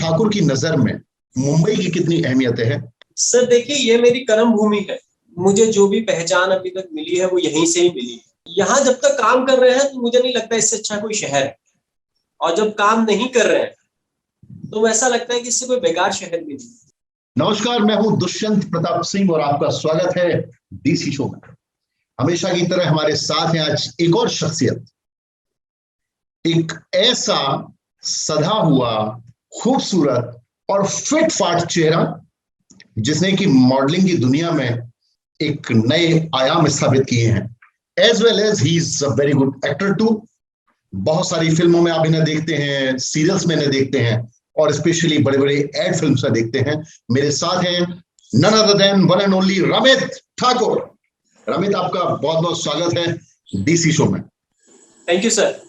ठाकुर की नजर में मुंबई की कितनी अहमियत है? सर देखिए, ये मेरी कर्म भूमि है। मुझे जो भी पहचान अभी तक मिली है वो यहीं से ही मिली है। यहाँ जब तक काम कर रहे हैं तो मुझे नहीं लगता इससे अच्छा कोई शहर है, और जब काम नहीं कर रहे हैं तो ऐसा लगता है कि इससे कोई बेकार शहर भी नहीं। नमस्कार, मैं हूं दुष्यंत प्रताप सिंह और आपका स्वागत है डीसी शो में। हमेशा की तरह हमारे साथ हैं आज एक और शख्सियत, एक ऐसा सधा हुआ, खूबसूरत और फिट फाट चेहरा जिसने कि मॉडलिंग की दुनिया में एक नए आयाम स्थापित किए हैं। As well as he is a very good actor too. बहुत सारी फिल्मों में आप इन्हें देखते हैं, सीरियल्स में इन्हें देखते हैं और स्पेशली बड़े बड़े एड फिल्म्स में देखते हैं। मेरे साथ हैं none other than one and only Ramit Thakur. Ramit, आपका बहुत बहुत स्वागत है डीसी शो में। Thank you sir.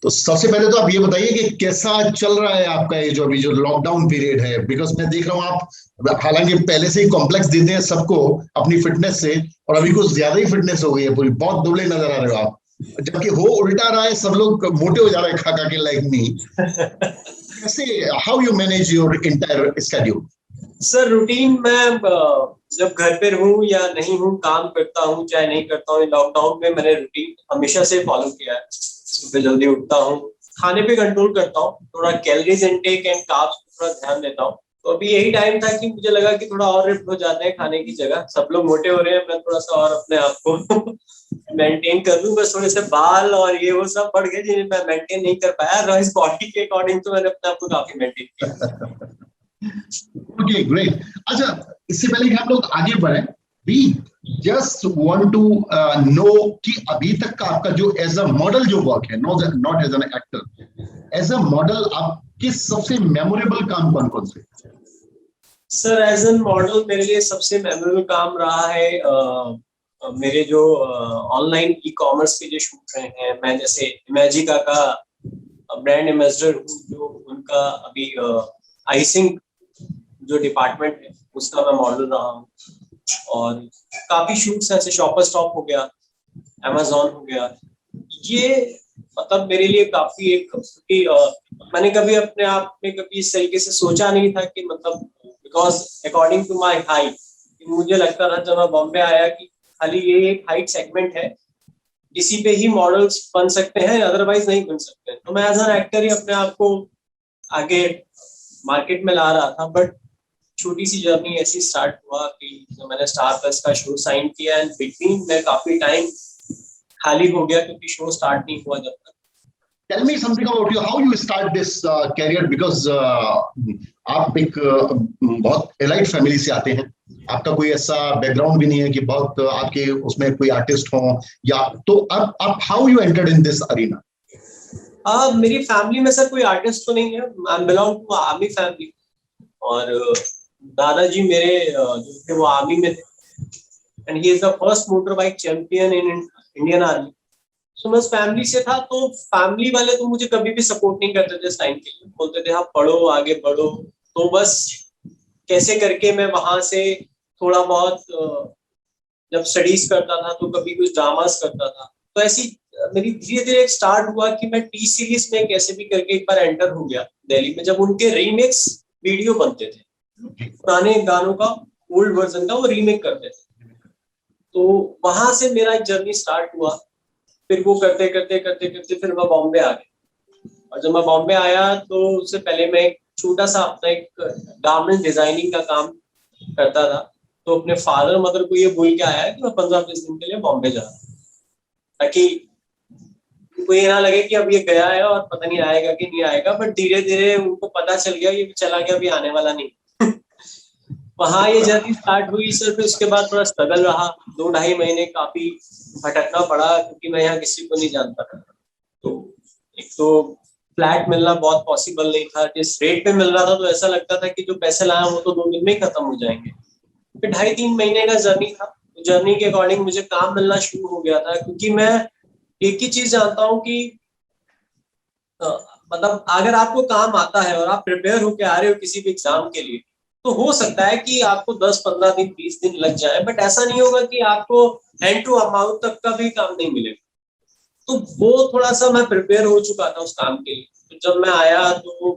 तो सबसे पहले तो आप ये बताइए कि कैसा चल रहा है आपका ये जो अभी जो लॉकडाउन पीरियड है? बिकॉज मैं देख रहा हूँ आप हालांकि पहले से ही कॉम्प्लेक्स देते हैं सबको अपनी फिटनेस से, और अभी कुछ ज्यादा ही फिटनेस हो गई है, पूरी बहुत दुबले नजर आ रहे हो आप, जबकि हो उल्टा रहा है, सब लोग मोटे हो जा रहे हैं खा खा के लाइक मी। कैसे, how you manage your entire schedule? Sir routine में जब घर पे रहूं या नहीं हूं, काम करता हूं चाहे नहीं करता हूं, लॉकडाउन में मैंने रूटीन हमेशा से फॉलो किया है। सुबह जल्दी उठता हूं, खाने पे कंट्रोल करता हूं, थोड़ा कैलोरीज इनटेक एंड कार्ब्स पे थोड़ा ध्यान देता हूं। तो अभी यही टाइम था कि मुझे लगा कि थोड़ा और रिप्ट हो जाते हैं खाने की जगह, सब लोग मोटे हो रहे हैं, मैं थोड़ा सा और अपने आप को मेंटेन कर लूं। बस थोड़े से बाल और ये वो सब बढ़ गए जिन्हें मैं मेंटेन नहीं कर पाया। इस बॉडी के अकॉर्डिंग तो मैंने अपने आप को काफी मेंटेन किया। Okay, great. अच्छा, इससे पहले कि हम लोग आगे बढ़े, we just want to know कि अभी तक का आपका जो एज अ मॉडल जो वर्क है, not as an actor, as a model आपके सबसे मेमोरेबल काम कौन कौन से? सर एज एन मॉडल मेरे लिए सबसे मेमोरेबल काम रहा है मेरे जो ऑनलाइन ई कॉमर्स के जो शूट रहे हैं। मैं जैसे इमेजिका का ब्रांड एम्बेसडर हूँ, जो उनका अभी आइसिंग जो डिपार्टमेंट है उसका मैं मॉडल रहा हूँ। और काफी शूट्स ऐसे शॉपर स्टॉप हो गया, अमेजोन हो गया। ये मतलब मेरे लिए काफी एक, क्योंकि मैंने कभी अपने आप में कभी इस तरीके से सोचा नहीं था कि मतलब because according to my height, मुझे लगता था जब मैं बॉम्बे आया कि खाली ये एक हाइट सेगमेंट है, इसी पे ही मॉडल्स बन सकते हैं, अदरवाइज नहीं बन सकते। तो मैं एज एन एक्टर ही अपने आप को आगे मार्केट में ला रहा था। बट छोटी सी जर्नी ऐसी स्टार्ट हुआ कि जब मैंने स्टार प्लस का शो साइन किया एंड बिटवीन में काफी टाइम खाली हो गया क्योंकि शो स्टार्ट नहीं हुआ जब तक। Tell me something about you, how you start this career, because आप एक बहुत एलाइट फैमिली से आते हैं, आपका कोई ऐसा बैकग्राउंड भी नहीं है कि बहुत आपके उसमें कोई आर्टिस्ट हो, या तो आप how you entered in this arena? मेरी फैमिली में सर कोई आर्टिस्ट तो नहीं है। I belong to army family, और दादाजी मेरे जो थे वो आर्मी में थे, and he is the first motor bike champion in Indian army. तो मैं उस फैमिली से था, तो फैमिली वाले तो मुझे कभी भी सपोर्ट नहीं करते थे इस टाइम के लिए, बोलते थे आप पढ़ो आगे बढ़ो। तो बस कैसे करके मैं वहां से थोड़ा बहुत जब स्टडीज करता था तो कभी कुछ ड्रामास करता था। तो ऐसी मेरी धीरे धीरे एक स्टार्ट हुआ कि मैं टी सीरीज में कैसे भी करके एक बार एंटर हो गया दिल्ली में, जब उनके रीमिक्स वीडियो बनते थे, पुराने गानों का ओल्ड वर्जन का वो रीमेक करते थे। तो वहां से मेरा एक जर्नी स्टार्ट हुआ। फिर वो करते करते करते करते फिर मैं बॉम्बे आ गया, और जब मैं बॉम्बे आया तो उससे पहले मैं एक छोटा सा अपना एक गारमेंट डिजाइनिंग का काम करता था। तो अपने फादर मदर को ये बोल के आया कि मैं 15-20 दिन के लिए बॉम्बे जा रहा हूँ, ताकि उनको ये ना लगे कि अब ये गया है और पता नहीं आएगा कि नहीं आएगा। बट धीरे धीरे उनको पता चल गया ये चला गया, अभी आने वाला नहीं। वहां ये जर्नी स्टार्ट हुई सर। फिर उसके बाद थोड़ा स्ट्रगल रहा, 2-2.5 महीने काफी भटकना पड़ा क्योंकि मैं यहाँ किसी को नहीं जानता था। तो एक तो फ्लैट मिलना बहुत पॉसिबल नहीं था, जिस रेट पे मिल रहा था तो ऐसा लगता था कि जो पैसे लाया वो तो 2 दिन में ही खत्म हो जाएंगे। फिर 2.5-3 महीने का जर्नी था। जर्नी के अकॉर्डिंग मुझे काम मिलना शुरू हो गया था, क्योंकि मैं एक ही चीज जानता हूँ कि मतलब अगर आपको काम आता है और आप प्रिपेयर होके आ रहे हो किसी भी एग्जाम के लिए, तो हो सकता है कि आपको 10-15 दिन 20 दिन लग जाए, बट ऐसा नहीं होगा कि आपको हैंड टू माउथ तक का भी काम नहीं मिलेगा। तो वो थोड़ा सा मैं प्रिपेयर हो चुका था उस काम के लिए। तो जब मैं आया तो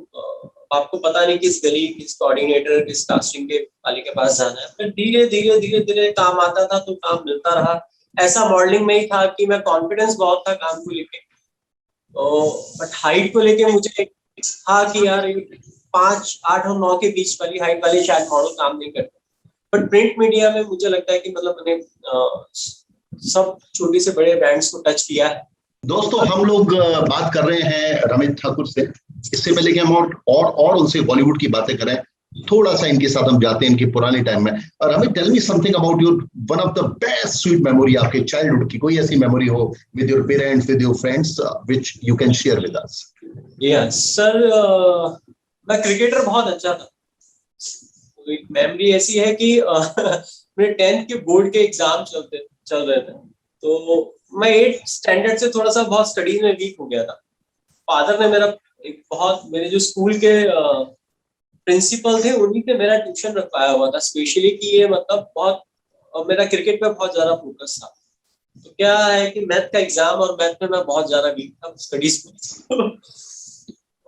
आपको पता नहीं किस गली, किस कोऑर्डिनेटर, किस कास्टिंग के वाले के पास जाना है। फिर धीरे धीरे धीरे धीरे काम आता था तो काम मिलता रहा। ऐसा मॉडलिंग में ही था कि मैं कॉन्फिडेंस बहुत था काम को लेके, तो बट हाइट को लेके मुझे था कि यार 5, 8 और 9 के बीच वाली हाइट वाले शायद मॉडल काम नहीं करते। बट प्रिंट मीडिया में मुझे लगता है कि मतलब मैंने सब छोटे से बड़े ब्रांड्स को टच किया है। दोस्तों, हम लोग बात कर रहे हैं रमित ठाकुर से। इससे पहले कि हम और उनसे बॉलीवुड की बातें करें, थोड़ा सा इनके साथ हम जाते हैं इनके पुराने टाइम में। Ramit, tell me something about your one of the best sweet memory आपके चाइल्डहुड की। कोई ऐसी मेमोरी हो with your parents, with your friends, which you can share with us. Yes sir, मैं क्रिकेटर बहुत अच्छा था। तो एक मेमोरी ऐसी है कि मेरे 10th के बोर्ड के एग्जाम चल रहे थे, तो मैं 8th स्टैंडर्ड से थोड़ा सा बहुत स्टडीज में वीक हो गया था। फादर ने मेरे जो स्कूल के प्रिंसिपल थे उन्हीं पे मेरा ट्यूशन रखवाया हुआ था स्पेशली, कि ये मतलब बहुत मेरा क्रिकेट पे बहुत ज्यादा फोकस था। तो क्या है कि मैथ का एग्जाम, और मैथ में मैं बहुत ज्यादा वीक था स्टडीज में।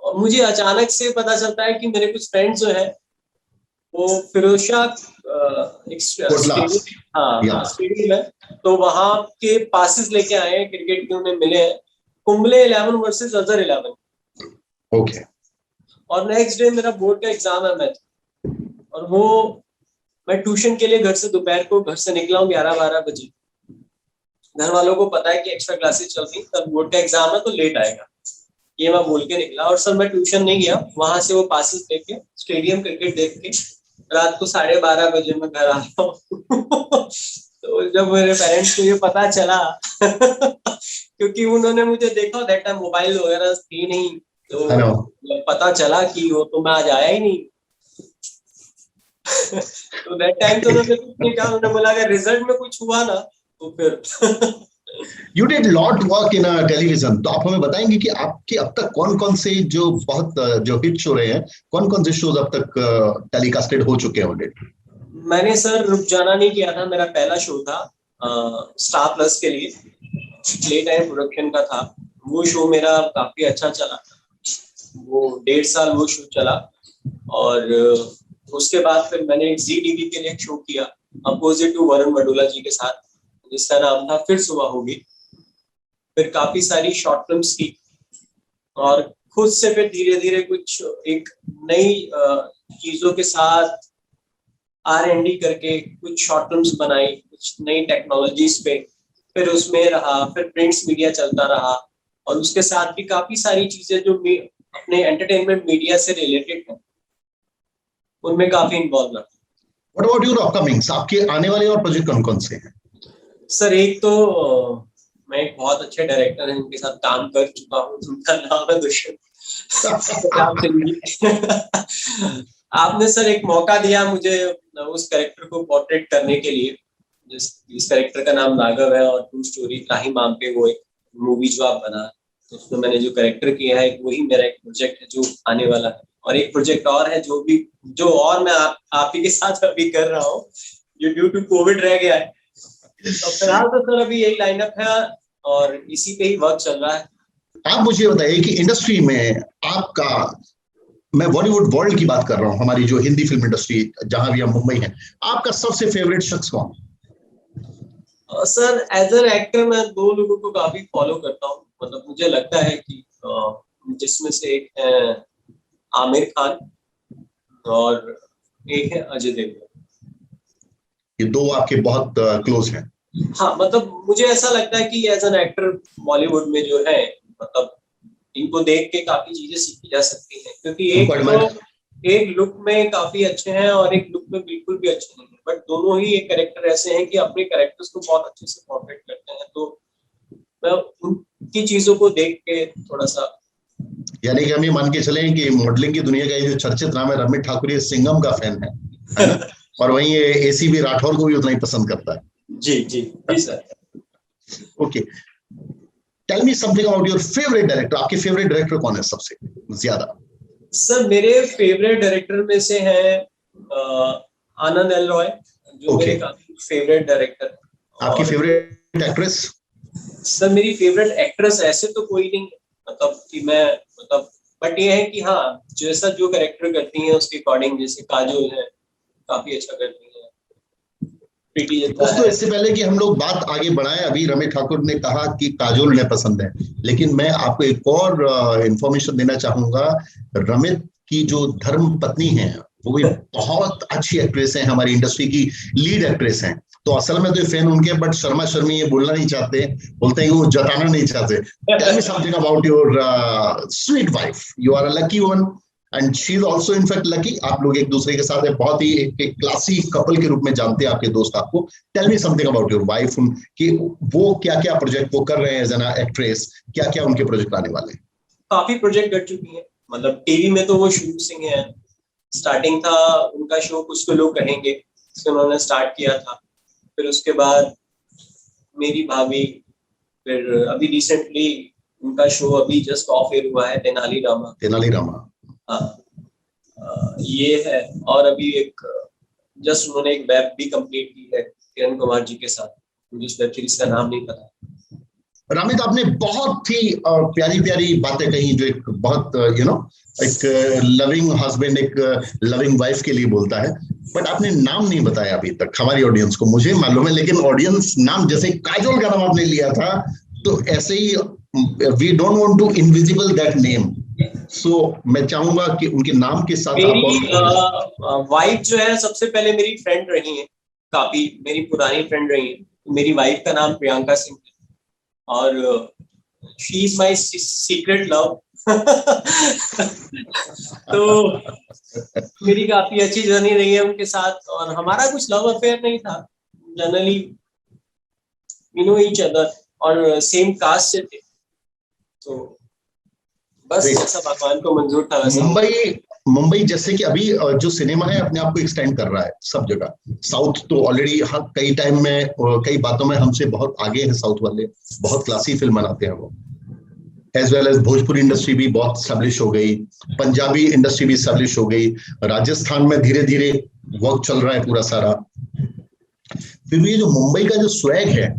और मुझे अचानक से पता चलता है कि मेरे कुछ फ्रेंड्स जो है वो फिरोजशाह एक स्टेडियम, हाँ स्टेडियम है, तो वहां के पासेस लेके आए हैं क्रिकेट के, उन्हें मिले हैं कुंबले 11 वर्सेस अजहर 11। ओके। और नेक्स्ट डे मेरा बोर्ड का एग्जाम है मैथ, और वो मैं ट्यूशन के लिए घर से दोपहर को घर से निकला हूँ 11-12 बजे। घर वालों को पता है कि एक्स्ट्रा क्लासेस चल रही, तब बोर्ड का एग्जाम है तो लेट आएगा, ये मैं बोल के निकला। और सर मैं ट्यूशन नहीं गया, वहां से वो पासेस लेके स्टेडियम क्रिकेट देख के रात को 12:30 बजे मैं घर आ रहा हूँ। तो जब मेरे पेरेंट्स को ये पता चला क्योंकि उन्होंने मुझे देखा, दैट टाइम मोबाइल वगैरह थी नहीं, तो पता चला कि वो तो मैं आज आया ही नहीं। तो दैट टाइम तो उन्होंने कुछ नहीं कहा, उन्होंने बोला अगर रिजल्ट में कुछ हुआ ना तो फिर you did lot work in television, तो आप हमें बताएंगे कि आपके अब तक कौन कौन से जो बहुत जो हिट शो रहे हैं, कौन कौन से शोज अब तक टेलीकास्टेड हो चुके हैं ऑलरेडी? मैंने सर रुक जाना नहीं किया था, मेरा पहला शो था स्टार प्लस के लिए, प्ले टाइम प्रोडक्शन का था। वो शो मेरा काफी अच्छा चला, वो 1.5 साल वो शो चला। और उसके बाद फिर मैंने एक जी टीवी के लिए एक शो किया अपोजिट टू वरुण मडोला जी के साथ, जिसका नाम था फिर सुबह होगी। फिर काफी सारी शॉर्ट फिल्म्स की, और खुद से फिर धीरे धीरे कुछ एक नई चीजों के साथ R&D करके कुछ शॉर्ट फिल्म्स बनाई, कुछ नई टेक्नोलॉजीज पे, फिर उसमें रहा, फिर प्रिंट्स मीडिया चलता रहा, और उसके साथ भी काफी सारी चीजें जो अपने एंटरटेनमेंट मीडिया से रिलेटेड है उनमें काफी इन्वॉल्व रहा। What about your upcomings? आपके आने वाले और प्रोजेक्ट कौन कौन से हैं? सर एक तो मैं एक बहुत अच्छे डायरेक्टर हैं जिनके साथ काम कर चुका हूँ, उनका नाम है दुष्यंत। आपने सर एक मौका दिया मुझे उस कैरेक्टर को पोर्ट्रेट करने के लिए, जिस कैरेक्टर का नाम राघव है, और ट्रू स्टोरी त्राही माम पे वो एक मूवी जो आप बना, तो उसमें मैंने जो कैरेक्टर किया है वही मेरा एक प्रोजेक्ट है जो आने वाला है। और एक प्रोजेक्ट और है जो और मैं आप ही के साथ अभी कर रहा हूँ, जो ड्यू टू कोविड रह गया है। तो फिलहाल तो सर अभी यही लाइनअप है और इसी पे ही वर्क चल रहा है। आप मुझे बताइए कि इंडस्ट्री में आपका, मैं बॉलीवुड वर्ल्ड की बात कर रहा हूँ, हमारी जो हिंदी फिल्म इंडस्ट्री जहां भी हम मुंबई है, आपका सबसे फेवरेट शख्स कौन? सर एज एन एक्टर मैं 2 लोगों को काफी फॉलो करता हूँ, मतलब मुझे लगता है कि जिसमें से एक है आमिर खान और एक है अजय देवगन। ये 2 आपके बहुत क्लोज हैं। हाँ, मतलब मुझे ऐसा लगता है कि एज एन एक्टर बॉलीवुड में जो है, मतलब इनको देख के काफी चीजें सीखी जा सकती हैं, क्योंकि एक लुक में काफी अच्छे हैं और एक लुक में बिल्कुल भी अच्छे नहीं है, बट दोनों ही एक कैरेक्टर ऐसे हैं कि अपने कैरेक्टर्स को बहुत अच्छे से पोर्ट्रेट करते हैं। तो मैं उनकी चीजों को देख के थोड़ा सा, यानी कि हम ये मान के चलें कि मॉडलिंग की दुनिया का ये जो चर्चित नाम है रमित ठाकुर, ये सिंघम का फैन है ना? और वहीं ये एसीबी राठौर को भी उतना ही पसंद करता है। जी जी जी sir. Okay, tell me something about your favourite director. आपके फेवरेट डायरेक्टर कौन है सबसे ज्यादा? सर मेरे फेवरेट डायरेक्टर में से है आनंद एल रॉय, जो मेरे काफी फेवरेट डायरेक्टर है। आपकी फेवरेट एक्ट्रेस? सर मेरी फेवरेट एक्ट्रेस ऐसे तो कोई नहीं, मतलब कि मैं मतलब बट ये है कि हाँ, जैसा जो कैरेक्टर करती हैं उसके अकॉर्डिंग, जैसे काजोल है, काफी अच्छा करती है, प्रीति जिंटा दोस्तों है। इससे पहले कि हम लोग बात आगे बढ़ाएं, अभी रमेश ठाकुर ने कहा कि काजोल उन्हें पसंद है, लेकिन मैं आपको एक और इंफॉर्मेशन देना चाहूंगा। रमित की जो धर्म पत्नी है वो भी बहुत अच्छी एक्ट्रेस है, हमारी इंडस्ट्री की लीड एक्ट्रेस हैं। तो असल में तो फैन उनके, बट शर्मा शर्मी ये बोलना नहीं चाहते, बोलते हैं कि वो जताना नहीं चाहते। Tell me something about your sweet wife, you are a lucky one and she is also in fact lucky. आप लोग एक दूसरे के साथ बहुत ही एक क्लासी कपल के रूप में जानते हैं आपके दोस्त आपको। Tell me something about your wife, कि वो क्या क्या प्रोजेक्ट वो कर रहे हैं एज एन एक्ट्रेस, क्या क्या उनके प्रोजेक्ट आने वाले हैं। काफी प्रोजेक्ट कर चुकी है, मतलब टीवी में तो वो शुरू से ही है। स्टार्टिंग था उनका शो कुछ तो लोग कहेंगे, जिससे उन्होंने स्टार्ट किया था। फिर उसके बाद मेरी भाभी, फिर अभी रिसेंटली उनका शो अभी जस्ट ऑफ एयर हुआ है, तेनालीरामा। तेनालीरामा, हाँ, ये है। और अभी एक जस्ट उन्होंने एक वेब भी कंप्लीट की है किरण कुमार जी के साथ, मुझे उस वेब सीरीज का नाम नहीं पता। रामित आपने बहुत ही प्यारी प्यारी बातें कही, जो एक बहुत एक लविंग हस्बैंड, एक लविंग वाइफ के लिए बोलता है। बट आपने नाम नहीं बताया अभी तक हमारी ऑडियंस को। मुझे मालूम है, लेकिन ऑडियंस नाम, जैसे काजोल का नाम आपने लिया था, तो ऐसे ही we don't want to invisible that name. So मैं चाहूंगा कि उनके नाम के साथ मेरी आप वाइफ जो है सबसे पहले मेरी फ्रेंड रही है, काफी मेरी पुरानी फ्रेंड रही है। मेरी वाइफ का नाम प्रियंका सिंह है, और she is my secret love. तो मेरी काफी अच्छी जर्नी रही है उनके साथ, और हमारा कुछ लव अफेयर नहीं था। Generally we know each other, और सेम कास्ट से थे, तो बस जैसा भगवान को मंजूर था वैसा। मुंबई जैसे कि अभी जो सिनेमा है अपने आप को एक्सटेंड कर रहा है सब जगह। साउथ तो ऑलरेडी कई टाइम में, कई बातों में हमसे बहुत आगे हैं साउथ वाले, बहुत क्लासी फिल्म बनाते हैं वो। As well as Bhojpuri industry भी बहुत स्टैब्लिश हो गई, पंजाबी इंडस्ट्री भी स्टैब्लिश हो गई, राजस्थान में धीरे धीरे वर्क चल रहा है पूरा सारा। फिर भी ये जो मुंबई का जो स्वैग है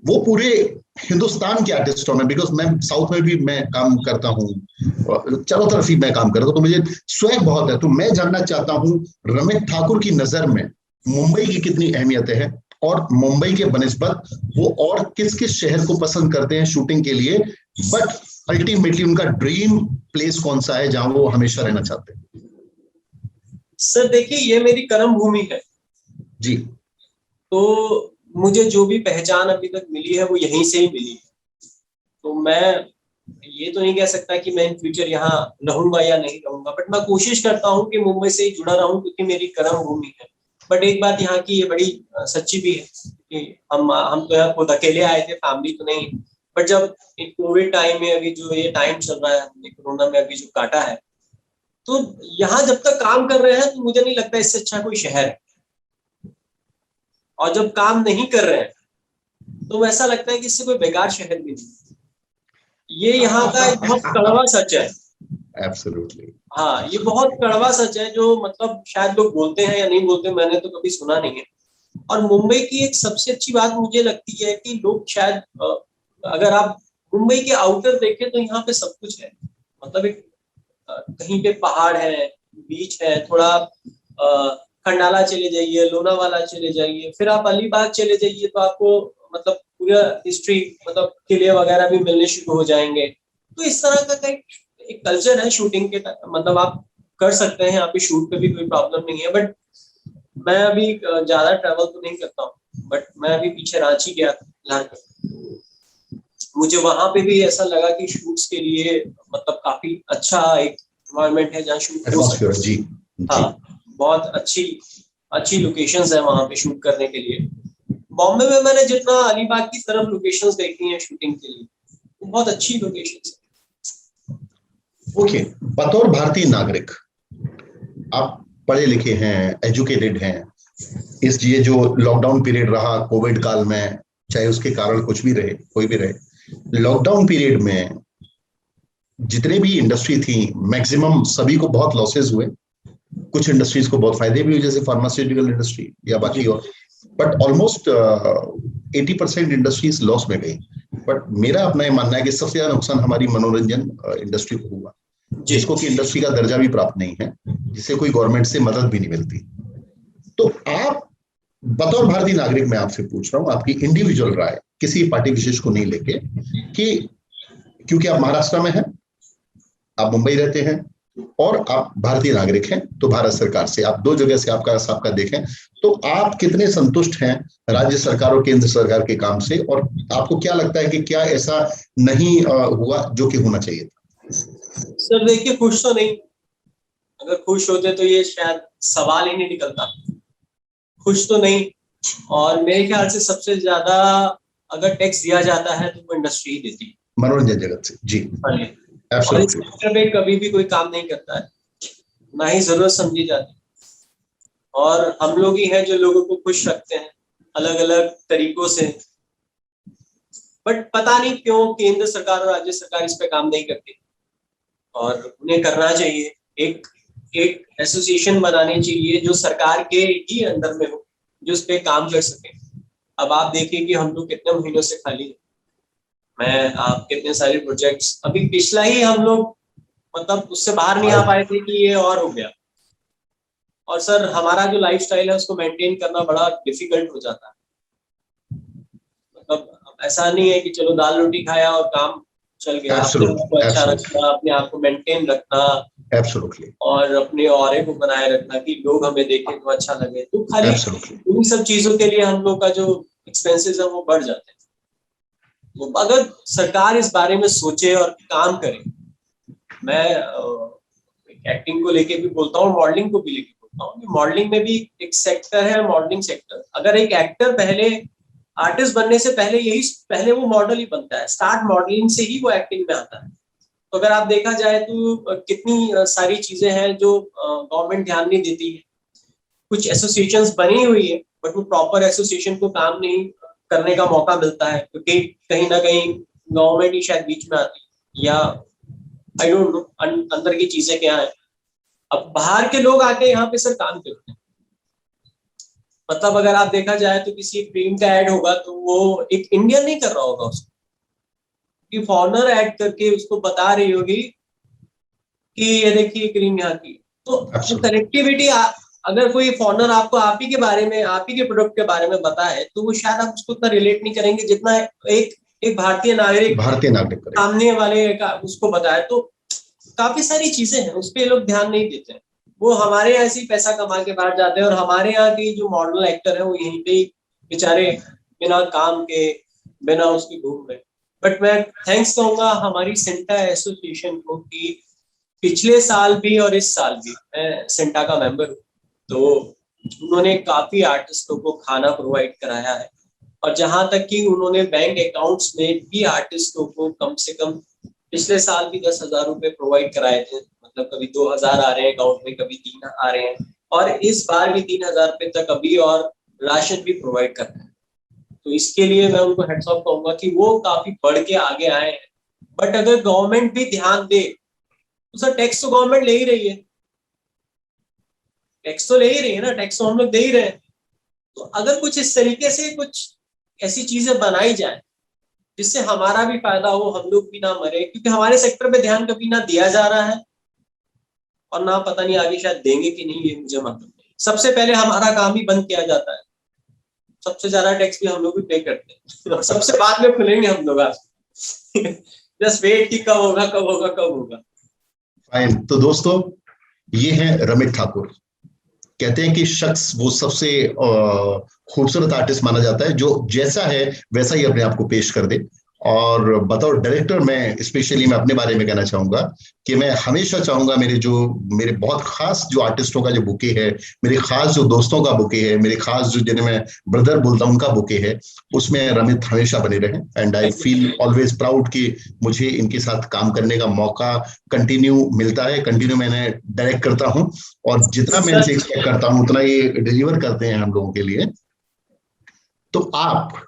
वो पूरे हिंदुस्तान के आर्टिस्टों में, बिकॉज मैं साउथ में भी मैं काम करता हूँ, चारों तरफ ही मैं काम करता हूँ, तो मुझे स्वैग बहुत है। तो मैं जानना चाहता हूँ रमित ठाकुर की नजर में मुंबई की कितनी अहमियत है, और मुंबई के बनिस्बत वो और किस किस शहर को पसंद करते हैं शूटिंग के लिए, बट अल्टीमेटली उनका ड्रीम प्लेस कौन सा है जहां वो हमेशा रहना चाहते हैं। सर देखिए, ये मेरी कर्म भूमि है जी। तो मुझे जो भी पहचान अभी तक मिली है वो यहीं से ही मिली है। तो मैं ये तो नहीं कह सकता कि मैं इन फ्यूचर यहाँ रहूंगा या नहीं रहूंगा, बट मैं कोशिश करता हूँ कि मुंबई से ही जुड़ा रहूं, क्योंकि मेरी कर्म भूमि है। बट एक बात यहाँ की ये बड़ी सच्ची भी है कि हम तो यहाँ खुद अकेले आए थे, फैमिली तो नहीं। बट जब कोविड टाइम में, अभी जो ये टाइम चल रहा है, कोरोना में अभी जो काटा है, तो यहाँ जब तक काम कर रहे हैं तो मुझे नहीं लगता इससे अच्छा कोई शहर है। और जब काम नहीं कर रहे हैं तो ऐसा लगता है कि इससे कोई बेकार शहर भी नहीं। ये यहाँ का एक बहुत कड़वा सच है। एब्सोल्युटली। हाँ, ये बहुत कड़वा सच है, जो मतलब शायद लोग बोलते हैं या नहीं बोलते, मैंने तो कभी सुना नहीं है। और मुंबई की एक सबसे अच्छी बात मुझे लगती है कि लोग शायद, अगर आप मुंबई के आउटर देखें तो यहाँ पे सब कुछ है। मतलब एक कहीं पे पहाड़ है, बीच है, थोड़ा खंडाला चले जाइए, लोनावाला चले जाइए, फिर आप अलीबाग चले जाइए तो आपको मतलब पूरा हिस्ट्री, मतलब किले वगैरह भी मिलने शुरू हो जाएंगे। तो इस तरह का एक कल्चर है शूटिंग के, मतलब आप कर सकते हैं यहाँ पे शूट पे भी, कोई प्रॉब्लम नहीं है। बट मैं अभी ज्यादा ट्रैवल तो नहीं करता हूँ, बट मैं अभी पीछे रांची गया था, मुझे वहां पे भी ऐसा लगा कि शूट्स के लिए मतलब काफी अच्छा एक एनवायरनमेंट है जहाँ शूट हो सकता है। जी। हाँ, बहुत अच्छी लोकेशंस है वहां पे शूट करने के लिए। बॉम्बे में मैंने जितना अलीबाग की तरफ लोकेशंस देखी हैं शूटिंग के लिए, वो बहुत अच्छी लोकेशंस है। ओके, बतौर भारतीय नागरिक आप पढ़े लिखे हैं, एजुकेटेड हैं, इस ये जो लॉकडाउन पीरियड रहा कोविड काल में, चाहे उसके कारण कुछ भी रहे, कोई भी रहे, लॉकडाउन पीरियड में जितने भी इंडस्ट्री थी मैक्सिमम सभी को बहुत लॉसेस हुए। कुछ इंडस्ट्रीज को बहुत फायदे भी हुए, जैसे फार्मास्यूटिकल इंडस्ट्री या बाकी और, बट ऑलमोस्ट 80% इंडस्ट्रीज लॉस में गई। बट मेरा अपना ये मानना है कि सबसे ज्यादा नुकसान हमारी मनोरंजन इंडस्ट्री को हुआ। जिसको कि इंडस्ट्री का दर्जा भी प्राप्त नहीं है, जिसे कोई गवर्नमेंट से मदद भी नहीं मिलती। तो आप बतौर भारतीय नागरिक मैं आपसे पूछ रहा हूं, आपकी इंडिविजुअल राय, किसी पार्टी विशेष को नहीं लेके, कि क्योंकि आप महाराष्ट्र में हैं, आप मुंबई रहते हैं और आप भारतीय नागरिक हैं, तो भारत सरकार से आप दो जगह से आपका देखें तो आप कितने संतुष्ट हैं राज्य सरकार और केंद्र सरकार के काम से, और आपको क्या लगता है कि क्या ऐसा नहीं हुआ जो कि होना चाहिए था? सर देखिए, खुश तो नहीं, अगर खुश होते तो ये शायद सवाल ही नहीं निकलता। खुश तो नहीं, और मेरे ख्याल से सबसे ज्यादा अगर टैक्स दिया जाता है तो वो इंडस्ट्री ही देती है, मनोरंजन जगत से। जी, और इस सेक्टर में कभी भी कोई काम नहीं करता है, ना ही जरूरत समझी जाती, और हम लोग ही हैं जो लोगों को खुश रखते हैं अलग अलग तरीकों से। बट पता नहीं क्यों केंद्र सरकार और राज्य सरकार इस पे काम नहीं करती, और उन्हें करना चाहिए। एक एसोसिएशन बनानी चाहिए जो सरकार के ही अंदर में हो, जो उस पे काम कर सके। अब आप देखिए कि हम लोग कितने महीनों से खाली हैं, आप कितने सारे प्रोजेक्ट्स, अभी पिछला ही हम लोग मतलब उससे बाहर नहीं आ पाए थे कि ये और हो गया। और सर हमारा जो लाइफस्टाइल है उसको मेंटेन करना बड़ा डिफिकल्ट हो जाता है। मतलब ऐसा नहीं है कि चलो दाल रोटी खाया और काम चल गया। अपने आप को अच्छा रखना, अपने आप को मेंटेन रखना, और अपने ऑरे को बनाए रखना कि लोग हमें देखें तो अच्छा लगे, तो खाली इन सब चीजों के लिए हम लोग का जो एक्सपेंसेस है वो बढ़ जाते हैं। तो अगर सरकार इस बारे में सोचे और काम करे, मैं एक्टिंग को लेके भी बोलता हूँ, मॉडलिंग को भी लेके बोलता हूँ। मॉडलिंग में भी एक सेक्टर है, मॉडलिंग सेक्टर। अगर एक एक्टर पहले आर्टिस्ट बनने से पहले वो मॉडल ही बनता है, स्टार्ट मॉडलिंग से ही वो एक्टिंग में आता है। तो अगर आप देखा जाए तो कितनी सारी चीजें हैं जो गवर्नमेंट ध्यान नहीं देती है। कुछ एसोसिएशंस बनी हुई है बट वो प्रॉपर एसोसिएशन को काम नहीं करने का मौका मिलता है, क्योंकि कहीं ना कहीं गवर्नमेंट ही शायद बीच में आती है, या आई डोंट नो अंदर की चीजें क्या है। अब बाहर के लोग आके यहाँ पे सर काम करते हैं। मतलब अगर आप देखा जाए तो किसी क्रीम का ऐड होगा तो वो एक इंडियन नहीं कर रहा होगा उसको, कि फॉरेनर ऐड करके उसको बता रही होगी कि ये देखिए क्रीम यहाँ की। तो कनेक्टिविटी, अगर कोई फॉरेनर आपको आप ही के बारे में, आप ही के प्रोडक्ट के बारे में बताए तो वो शायद आप उसको उतना रिलेट नहीं करेंगे जितना एक भारतीय नागरिक सामने वाले का उसको बताए। तो काफी सारी चीजें हैं उस पर लोग ध्यान नहीं देते हैं। वो हमारे यहाँ से पैसा कमा के बाहर जाते हैं, और हमारे यहाँ के जो मॉडल एक्टर है वो यहीं पे बेचारे बिना काम के, बिना उसकी घूम रहे। बट मैं थैंक्स कहूंगा हमारी सेंटा एसोसिएशन को कि पिछले साल भी और इस साल भी, मैं सेंटा का मेंबर हूँ, तो उन्होंने काफी आर्टिस्टों को खाना प्रोवाइड कराया है। और जहां तक कि उन्होंने बैंक अकाउंट्स में भी आर्टिस्टों को कम से कम पिछले साल भी 10,000 रुपए प्रोवाइड कराए थे। मतलब कभी 2,000 आ रहे हैं अकाउंट में, कभी 3 आ रहे हैं, और इस बार भी 3,000 रुपए तक अभी और राशन भी प्रोवाइड कर रहे हैं। तो इसके लिए मैं उनको हेड्स ऑफ कहूंगा कि वो काफी बढ़ के आगे आए हैं। बट अगर गवर्नमेंट भी ध्यान दे तो सर टैक्स तो गवर्नमेंट ले ही रही है, टैक्स तो ले ही रही है ना, टैक्स तो हम लोग दे ही रहे हैं। तो अगर कुछ इस तरीके से कुछ ऐसी चीजें बनाई जाए जिससे हमारा भी फायदा हो, हम लोग भी ना मरे, क्योंकि हमारे सेक्टर पे ध्यान कभी ना दिया जा रहा है, और ना पता नहीं आगे शायद देंगे कि नहीं, ये मुझे मालूम नहीं। सबसे पहले हमारा काम ही बंद किया जाता है, सबसे ज्यादा टैक्स भी हम लोग भी पे करते हैं, सबसे बाद में खुलेंगे हम लोग आज। जस्ट वेट कि कब होगा कब होगा कब होगा। फाइन। तो दोस्तों, ये है रमित ठाकुर। कहते हैं कि शख्स वो सबसे खूबसूरत आर्टिस्ट माना जाता है जो जैसा है वैसा ही अपने आप को पेश कर दे। और बतौर डायरेक्टर मैं स्पेशली मैं अपने बारे में कहना चाहूंगा कि मैं हमेशा चाहूंगा मेरे बहुत खास जो आर्टिस्टों का जो बुके है, मेरे खास जो दोस्तों का बुके है, मेरे खास जो जिन्हें मैं ब्रदर बोलता हूं उनका बुके है, उसमें रमित हमेशा बने रहे। And I feel always proud कि मुझे इनके साथ काम करने का मौका कंटिन्यू मिलता है, कंटिन्यू मैंने डायरेक्ट करता हूँ, और जितना मैं इनसे एक्सपेक्ट करता हूँ उतना ये डिलीवर करते हैं हम लोगों के लिए। तो आप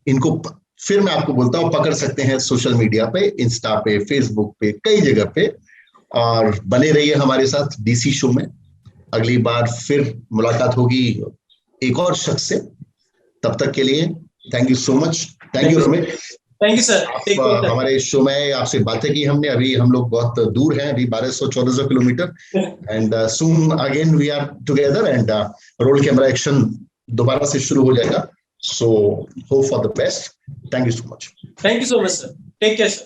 इनको, फिर मैं आपको बोलता हूँ, पकड़ सकते हैं सोशल मीडिया पे, इंस्टा पे, फेसबुक पे, कई जगह पे, और बने रहिए हमारे साथ डीसी शो में। अगली बार फिर मुलाकात होगी एक और शख्स से। तब तक के लिए thank you so much. Thank you Ramit. Thank you sir. हमारे शो में आपसे बातें की हमने, अभी हम लोग बहुत दूर हैं, अभी 1200-1400 kilometre, and soon again we are together, and roll camera action दोबारा से शुरू हो जाएगा। So hope for the best. Thank you so much. Thank you so much sir. Take care sir.